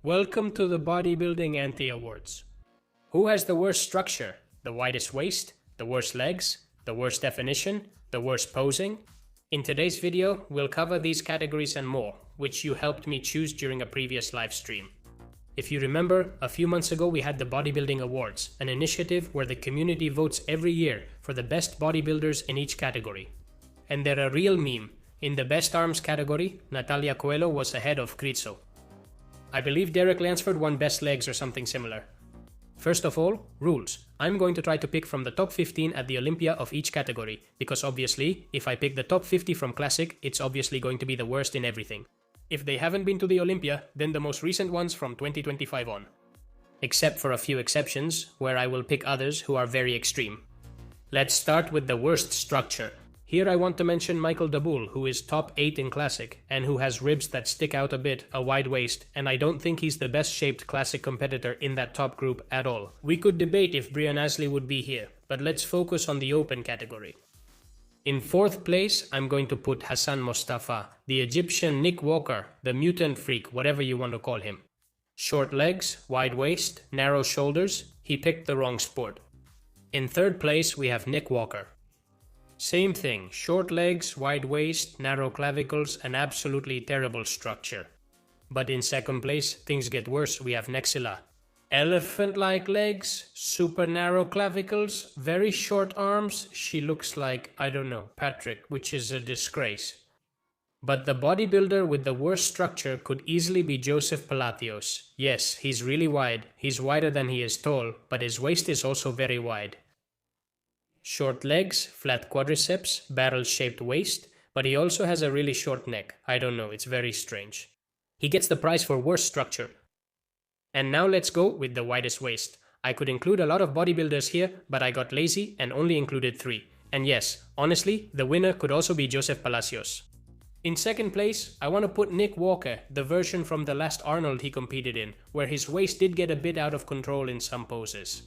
Welcome to the Bodybuilding Anti-Awards. Who has the worst structure? The widest waist? The worst legs? The worst definition? The worst posing? In today's video, we'll cover these categories and more, which you helped me choose during a previous live stream. If you remember, a few months ago we had the Bodybuilding Awards, an initiative where the community votes every year for the best bodybuilders in each category. And they're a real meme. In the best arms category, Natalia Coelho was ahead of Grizo. I believe Derek Lansford won best legs or something similar. First of all, rules. I'm going to try to pick from the top 15 at the Olympia of each category, because obviously, if I pick the top 50 from Classic, it's obviously going to be the worst in everything. If they haven't been to the Olympia, then the most recent ones from 2025 on. Except for a few exceptions, where I will pick others who are very extreme. Let's start with the worst structure. Here I want to mention Michael Daboul, who is top 8 in Classic, and who has ribs that stick out a bit, a wide waist, and I don't think he's the best shaped Classic competitor in that top group at all. We could debate if Brian Asley would be here, but let's focus on the open category. In 4th place, I'm going to put Hassan Mostafa, the Egyptian Nick Walker, the mutant freak, whatever you want to call him. Short legs, wide waist, narrow shoulders, he picked the wrong sport. In 3rd place, we have Nick Walker. Same thing, short legs, wide waist, narrow clavicles, an absolutely terrible structure. But in 2nd place, things get worse, we have Nexila. Elephant-like legs, super narrow clavicles, very short arms, she looks like, I don't know, Patrick, which is a disgrace. But the bodybuilder with the worst structure could easily be Joseph Palacios. Yes, he's really wide, he's wider than he is tall, but his waist is also very wide. Short legs, flat quadriceps, barrel-shaped waist, but he also has a really short neck. I don't know, it's very strange. He gets the prize for worst structure. And now let's go with the widest waist. I could include a lot of bodybuilders here, but I got lazy and only included 3. And yes, honestly, the winner could also be Joseph Palacios. In 2nd place, I want to put Nick Walker, the version from the last Arnold he competed in, where his waist did get a bit out of control in some poses.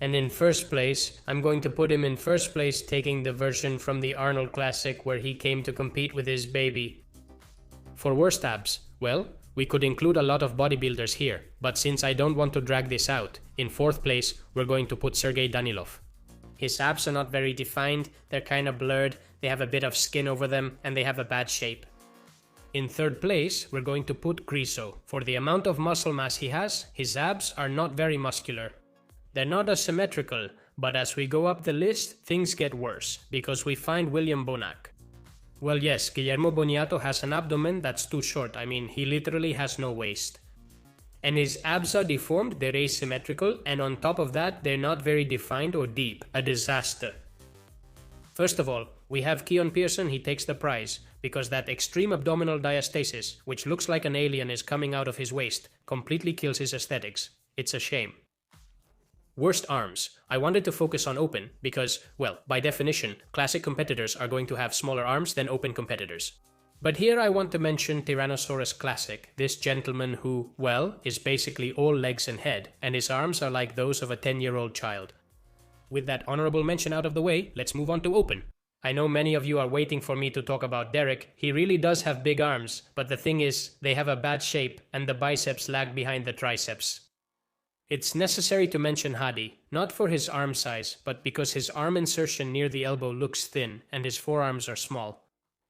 And in 1st place, I'm going to put him in 1st place, taking the version from the Arnold Classic where he came to compete with his baby. For worst abs, well, we could include a lot of bodybuilders here, but since I don't want to drag this out, in 4th place, we're going to put Sergey Danilov. His abs are not very defined, they're kinda blurred, they have a bit of skin over them, and they have a bad shape. In 3rd place, we're going to put Grizo. For the amount of muscle mass he has, his abs are not very muscular. They're not as symmetrical, but as we go up the list, things get worse, because we find William Bonac. Well yes, Guillermo Boniato has an abdomen that's too short, I mean, he literally has no waist. And his abs are deformed, they're asymmetrical, and on top of that, they're not very defined or deep, a disaster. First of all, we have Keon Pearson, he takes the prize, because that extreme abdominal diastasis, which looks like an alien is coming out of his waist, completely kills his aesthetics. It's a shame. Worst arms. I wanted to focus on open because, well, by definition, classic competitors are going to have smaller arms than open competitors. But here I want to mention Tyrannosaurus Classic, this gentleman who, well, is basically all legs and head, and his arms are like those of a 10-year-old child. With that honorable mention out of the way, let's move on to open. I know many of you are waiting for me to talk about Derek. He really does have big arms, but the thing is, they have a bad shape and the biceps lag behind the triceps. It's necessary to mention Hadi, not for his arm size, but because his arm insertion near the elbow looks thin and his forearms are small.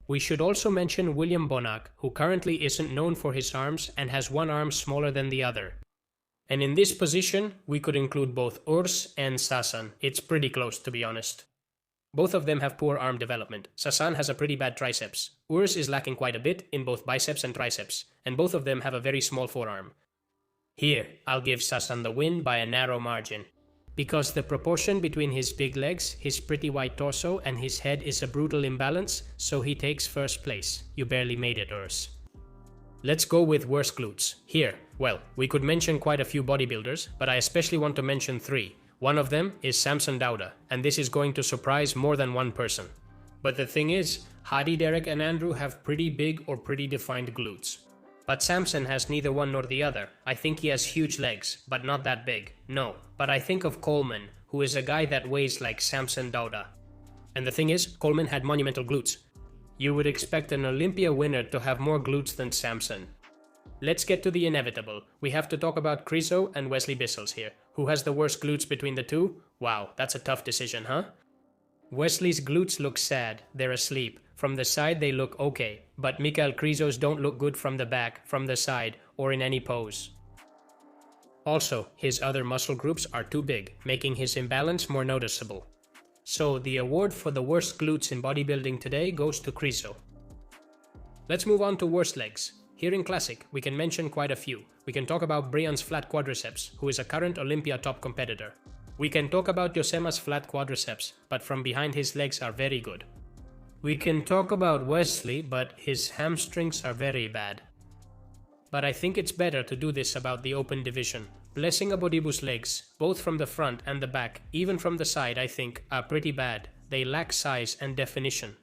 We should also mention William Bonac, who currently isn't known for his arms and has one arm smaller than the other. And in this position, we could include both Urs and Sasan. It's pretty close, to be honest. Both of them have poor arm development. Sasan has a pretty bad triceps. Urs is lacking quite a bit in both biceps and triceps, and both of them have a very small forearm. Here, I'll give Sasan the win by a narrow margin. Because the proportion between his big legs, his pretty wide torso, and his head is a brutal imbalance, so he takes 1st place. You barely made it, Urs. Let's go with worst glutes. Here, well, we could mention quite a few bodybuilders, but I especially want to mention 3. One of them is Samson Dauda, and this is going to surprise more than one person. But the thing is, Hadi, Derek, and Andrew have pretty big or pretty defined glutes. But Samson has neither one nor the other. I think he has huge legs, but not that big. No, but I think of Coleman, who is a guy that weighs like Samson Dauda. And the thing is, Coleman had monumental glutes. You would expect an Olympia winner to have more glutes than Samson. Let's get to the inevitable. We have to talk about Krizo and Wesley Bissell's here. Who has the worst glutes between the two? Wow, that's a tough decision, huh? Wesley's glutes look sad, they're asleep. From the side they look okay, but Mikael Krizo's don't look good from the back, from the side, or in any pose. Also, his other muscle groups are too big, making his imbalance more noticeable. So the award for the worst glutes in bodybuilding today goes to Krizo. Let's move on to worst legs. Here in Classic, we can mention quite a few. We can talk about Brian's flat quadriceps, who is a current Olympia top competitor. We can talk about Josema's flat quadriceps, but from behind his legs are very good. We can talk about Wesley, but his hamstrings are very bad. But I think it's better to do this about the open division. Blessing Abodibu's legs, both from the front and the back, even from the side, I think, are pretty bad. They lack size and definition.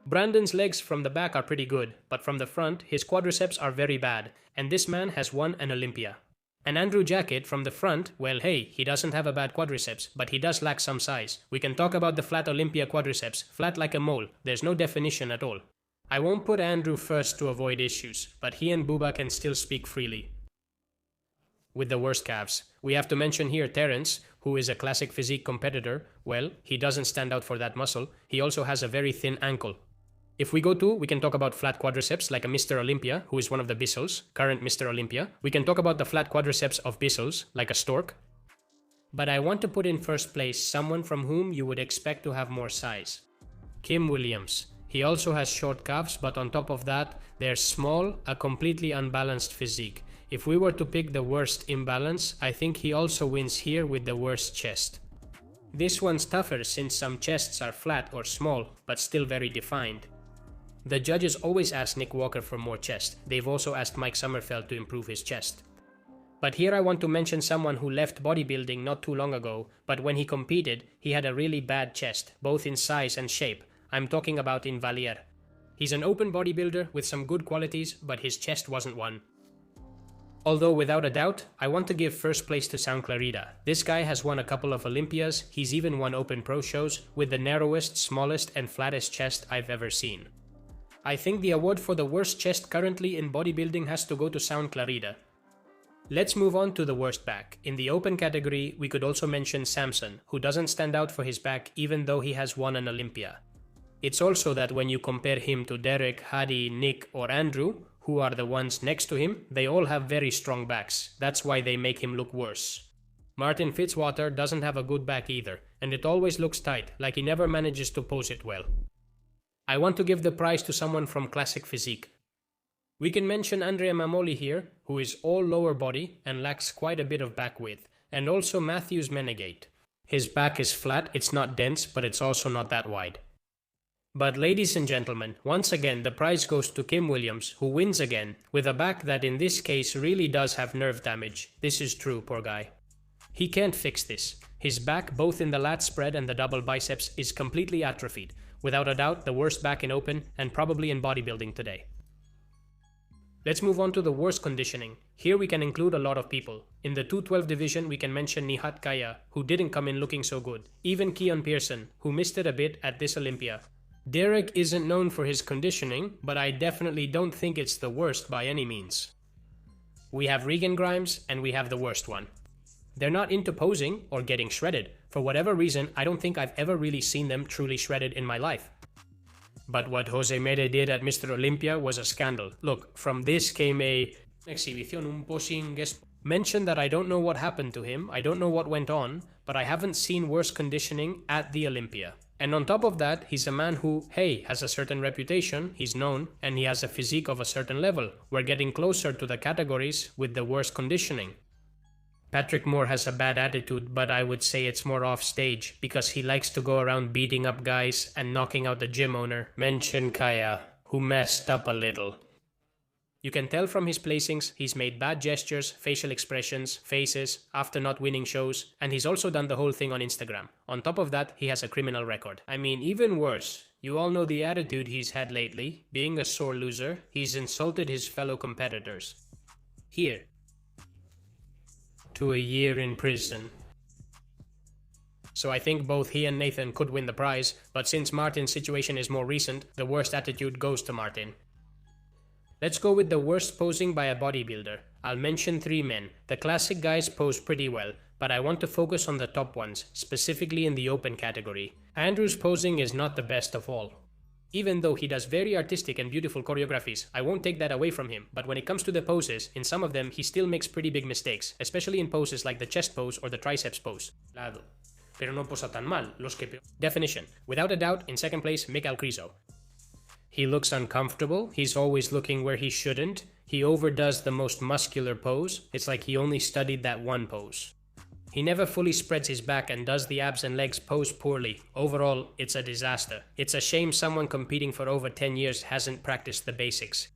Brandon's legs from the back are pretty good, but from the front, his quadriceps are very bad, and this man has won an Olympia. And Andrew Jacket from the front, well hey, he doesn't have a bad quadriceps, but he does lack some size. We can talk about the flat Olympia quadriceps, flat like a mole, there's no definition at all. I won't put Andrew first to avoid issues, but he and Booba can still speak freely. With the worst calves, we have to mention here Terence, who is a classic physique competitor. Well, he doesn't stand out for that muscle, he also has a very thin ankle. If we go to, we can talk about flat quadriceps like a Mr. Olympia, who is one of the Bissells, current Mr. Olympia. We can talk about the flat quadriceps of Bissells, like a Stork. But I want to put in first place someone from whom you would expect to have more size. Kim Williams. He also has short calves, but on top of that, they're small, a completely unbalanced physique. If we were to pick the worst imbalance, I think he also wins here with the worst chest. This one's tougher since some chests are flat or small, but still very defined. The judges always ask Nick Walker for more chest. They've also asked Mike Sommerfeld to improve his chest. But here I want to mention someone who left bodybuilding not too long ago, but when he competed, he had a really bad chest, both in size and shape. I'm talking about Invalier. He's an open bodybuilder with some good qualities, but his chest wasn't one. Although without a doubt, I want to give first place to Sound Clarida. This guy has won a couple of Olympias, he's even won open pro shows with the narrowest, smallest and flattest chest I've ever seen. I think the award for the worst chest currently in bodybuilding has to go to Sound Clarida. Let's move on to the worst back. In the open category, we could also mention Samson, who doesn't stand out for his back even though he has won an Olympia. It's also that when you compare him to Derek, Hadi, Nick or Andrew, who are the ones next to him, they all have very strong backs. That's why they make him look worse. Martin Fitzwater doesn't have a good back either, and it always looks tight, like he never manages to pose it well. I want to give the prize to someone from Classic Physique. We can mention Andrea Mamoli here, who is all lower body and lacks quite a bit of back width, and also Matthews Menegate. His back is flat, it's not dense, but it's also not that wide. But ladies and gentlemen, once again the prize goes to Kim Williams, who wins again, with a back that in this case really does have nerve damage. This is true, poor guy. He can't fix this. His back, both in the lat spread and the double biceps, is completely atrophied. Without a doubt, the worst back in open and probably in bodybuilding today. Let's move on to the worst conditioning. Here we can include a lot of people. In the 212 division, we can mention Nihat Kaya, who didn't come in looking so good. Even Keon Pearson, who missed it a bit at this Olympia. Derek isn't known for his conditioning, but I definitely don't think it's the worst by any means. We have Regan Grimes, and we have the worst one. They're not into posing or getting shredded. For whatever reason, I don't think I've ever really seen them truly shredded in my life. But what Jose Mede did at Mr. Olympia was a scandal. Look, from this came a exhibición un po sin mention that I don't know what happened to him, I don't know what went on, but I haven't seen worse conditioning at the Olympia. And on top of that, he's a man who, hey, has a certain reputation, he's known, and he has a physique of a certain level. We're getting closer to the categories with the worst conditioning. Patrick Moore has a bad attitude, but I would say it's more off stage, because he likes to go around beating up guys and knocking out the gym owner. Mention Kaya, who messed up a little. You can tell from his placings, he's made bad gestures, facial expressions, faces, after not winning shows, and he's also done the whole thing on Instagram. On top of that, he has a criminal record. I mean, even worse. You all know the attitude he's had lately. Being a sore loser, he's insulted his fellow competitors. Here. To a year in prison. So I think both he and Nathan could win the prize, but since Martin's situation is more recent, the worst attitude goes to Martin. Let's go with the worst posing by a bodybuilder. I'll mention 3 men. The classic guys pose pretty well, but I want to focus on the top ones, specifically in the open category. Andrew's posing is not the best of all. Even though he does very artistic and beautiful choreographies, I won't take that away from him, but when it comes to the poses, in some of them he still makes pretty big mistakes, especially in poses like the chest pose or the triceps pose. Pero no posa tan mal, los que... Definition. Without a doubt, in second place, Mick Alcrizo. He looks uncomfortable, he's always looking where he shouldn't, he overdoes the most muscular pose, it's like he only studied that one pose. He never fully spreads his back and does the abs and legs pose poorly. Overall, it's a disaster. It's a shame someone competing for over 10 years hasn't practiced the basics.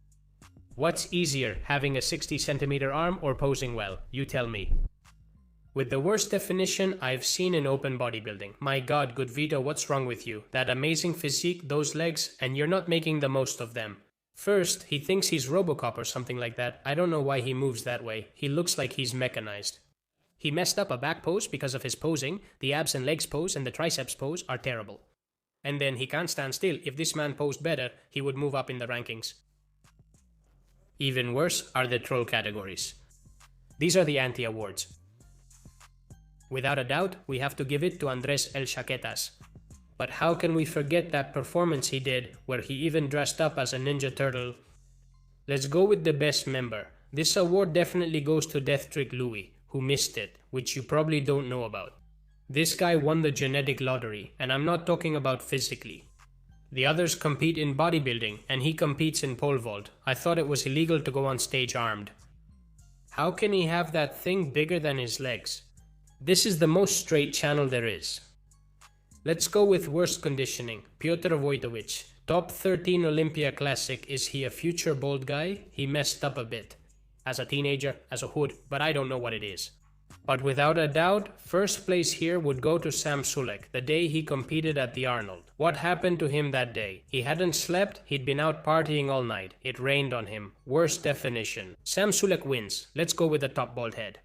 What's easier, having a 60-centimeter arm or posing well? You tell me. With the worst definition I've seen in open bodybuilding. My god, good Vito, what's wrong with you? That amazing physique, those legs, and you're not making the most of them. First, he thinks he's Robocop or something like that. I don't know why he moves that way. He looks like he's mechanized. He messed up a back pose because of his posing, the abs and legs pose and the triceps pose are terrible. And then he can't stand still. If this man posed better, he would move up in the rankings. Even worse are the troll categories. These are the anti-awards. Without a doubt, we have to give it to Andres El Chaquetas. But how can we forget that performance he did, where he even dressed up as a Ninja Turtle? Let's go with the best member. This award definitely goes to Death Trick Louie, who missed it, which you probably don't know about. This guy won the genetic lottery, and I'm not talking about physically. The others compete in bodybuilding, and he competes in pole vault. I thought it was illegal to go on stage armed. How can he have that thing bigger than his legs? This is the most straight channel there is. Let's go with worst conditioning. Piotr Wojtowicz. Top 13 Olympia Classic. Is he a future bald guy? He messed up a bit. As a teenager, as a hood, but I don't know what it is. But without a doubt, first place here would go to Sam Sulek, the day he competed at the Arnold. What happened to him that day? He hadn't slept, he'd been out partying all night. It rained on him. Worst definition. Sam Sulek wins. Let's go with the top bald head.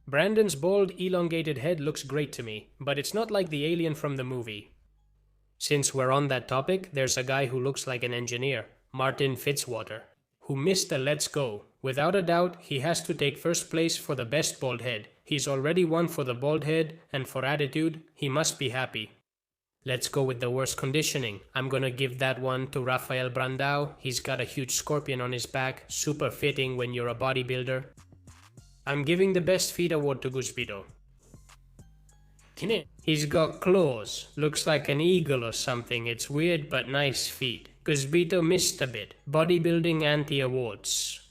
Brandon's bald, elongated head looks great to me, but it's not like the alien from the movie. Since we're on that topic, there's a guy who looks like an engineer, Martin Fitzwater, who missed the Let's Go. Without a doubt, he has to take first place for the best bald head. He's already won for the bald head, and for attitude, he must be happy. Let's go with the worst conditioning. I'm gonna give that one to Rafael Brandao. He's got a huge scorpion on his back, super fitting when you're a bodybuilder. I'm giving the best feet award to Guspito. He's got claws, looks like an eagle or something. It's weird but nice feet. Guspito missed a bit. Bodybuilding anti-awards.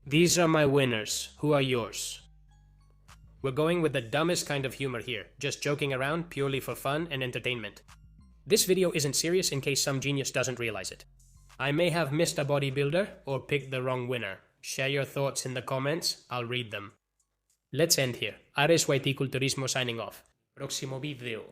These are my winners. Who are yours? We're going with the dumbest kind of humor here, just joking around purely for fun and entertainment. This video isn't serious in case some genius doesn't realize it. I may have missed a bodybuilder or picked the wrong winner. Share your thoughts in the comments, I'll read them. Let's end here. Ares YT Culturismo signing off. Próximo video.